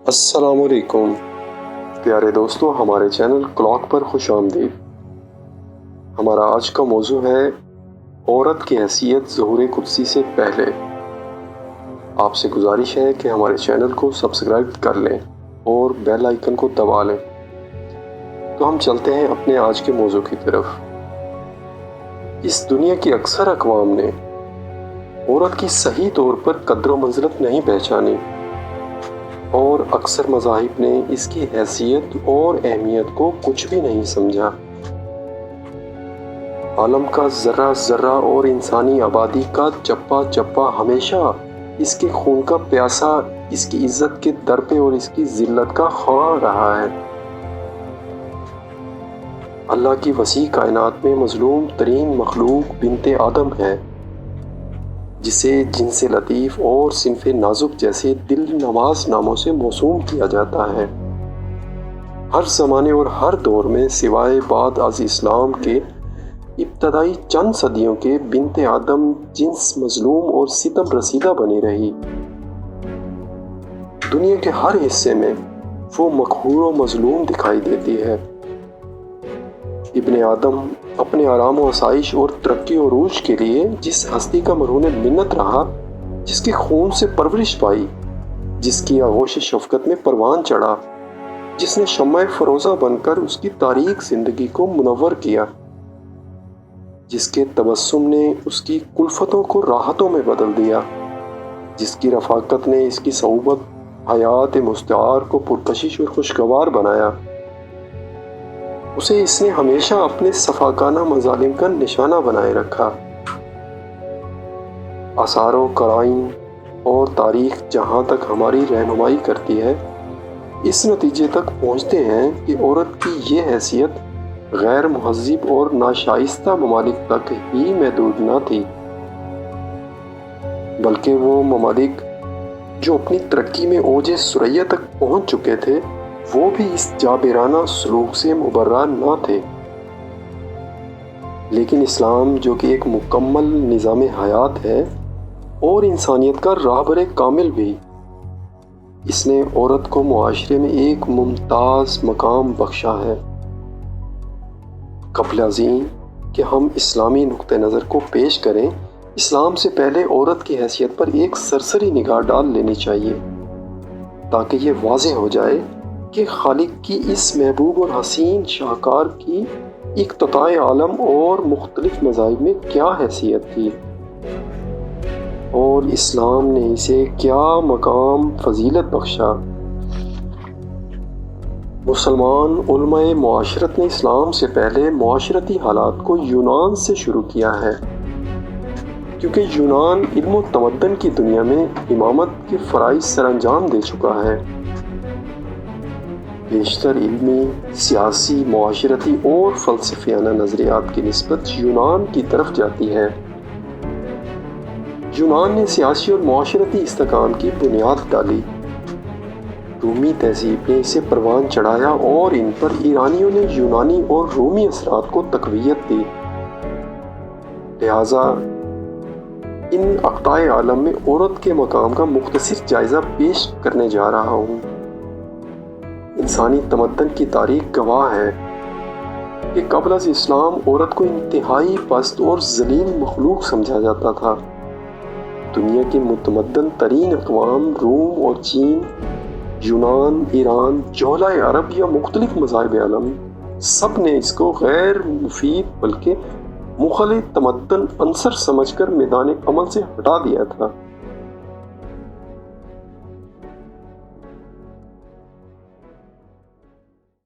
السلام علیکم پیارے دوستو، ہمارے چینل کلاک پر خوش آمدید۔ ہمارا آج کا موضوع ہے عورت کی حیثیت ظہور قدسی سے پہلے۔ آپ سے گزارش ہے کہ ہمارے چینل کو سبسکرائب کر لیں اور بیل آئیکن کو دبا لیں۔ تو ہم چلتے ہیں اپنے آج کے موضوع کی طرف۔ اس دنیا کی اکثر اقوام نے عورت کی صحیح طور پر قدر و منزلت نہیں پہچانی، اور اکثر مذاہب نے اس کی حیثیت اور اہمیت کو کچھ بھی نہیں سمجھا۔ عالم کا ذرہ ذرہ اور انسانی آبادی کا چپا چپا ہمیشہ اس کے خون کا پیاسا، اس کی عزت کے در پہ اور اس کی ذلت کا خواہاں رہا ہے۔ اللہ کی وسیع کائنات میں مظلوم ترین مخلوق بنت آدم ہے، جسے جنس لطیف اور صنف نازک جیسے دل نواز ناموں سے موسوم کیا جاتا ہے۔ ہر زمانے اور ہر دور میں سوائے بعد از اسلام کے ابتدائی چند صدیوں کے بنت آدم جنس مظلوم اور ستم رسیدہ بنی رہی۔ دنیا کے ہر حصے میں وہ مقہور و مظلوم دکھائی دیتی ہے۔ ابن آدم اپنے آرام و آسائش اور ترقی و عروج کے لیے جس ہستی کا مرہون منت رہا، جس کے خون سے پرورش پائی، جس کی آغوش شفقت میں پروان چڑھا، جس نے شمع فروزہ بن کر اس کی تاریک زندگی کو منور کیا، جس کے تبسم نے اس کی کلفتوں کو راحتوں میں بدل دیا، جس کی رفاقت نے اس کی صحبت حیات مستعار کو پرکشش اور خوشگوار بنایا، اسے اس نے ہمیشہ اپنے صفاقانہ مظالم کا نشانہ بنائے رکھا۔ آثار و قرائن اور تاریخ جہاں تک ہماری رہنمائی کرتی ہے، اس نتیجے تک پہنچتے ہیں کہ عورت کی یہ حیثیت غیر مہذب اور ناشائستہ ممالک تک ہی محدود نہ تھی، بلکہ وہ ممالک جو اپنی ترقی میں اوج ثریا تک پہنچ چکے تھے، وہ بھی اس جابرانہ سلوک سے مبرہ نہ تھے۔ لیکن اسلام، جو کہ ایک مکمل نظام حیات ہے اور انسانیت کا راہبر کامل بھی، اس نے عورت کو معاشرے میں ایک ممتاز مقام بخشا ہے۔ قبل ازیں کہ ہم اسلامی نقطہ نظر کو پیش کریں، اسلام سے پہلے عورت کی حیثیت پر ایک سرسری نگاہ ڈال لینی چاہیے، تاکہ یہ واضح ہو جائے کہ خالق کی اس محبوب اور حسین شاہکار کی اقتداء عالم اور مختلف مذاہب میں کیا حیثیت تھی، اور اسلام نے اسے کیا مقام فضیلت بخشا۔ مسلمان علماء معاشرت نے اسلام سے پہلے معاشرتی حالات کو یونان سے شروع کیا ہے، کیونکہ یونان علم و تمدن کی دنیا میں امامت کے فرائض سر انجام دے چکا ہے۔ بیشتر علمی، سیاسی، معاشرتی اور فلسفیانہ نظریات کی نسبت یونان کی طرف جاتی ہے۔ یونان نے سیاسی اور معاشرتی استحکام کی بنیاد ڈالی، رومی تہذیب نے اسے پروان چڑھایا اور ان پر ایرانیوں نے یونانی اور رومی اثرات کو تقویت دی۔ لہٰذا ان اقطاع عالم میں عورت کے مقام کا مختصر جائزہ پیش کرنے جا رہا ہوں۔ انسانی تمدن کی تاریخ گواہ ہے کہ قبل از اسلام عورت کو انتہائی پست اور ذلیل مخلوق سمجھا جاتا تھا۔ دنیا کی متمدن ترین اقوام روم اور چین، یونان، ایران، جوہلہ عرب یا مختلف مذاہب عالم، سب نے اس کو غیر مفید بلکہ مخل تمدن عنصر سمجھ کر میدان عمل سے ہٹا دیا تھا۔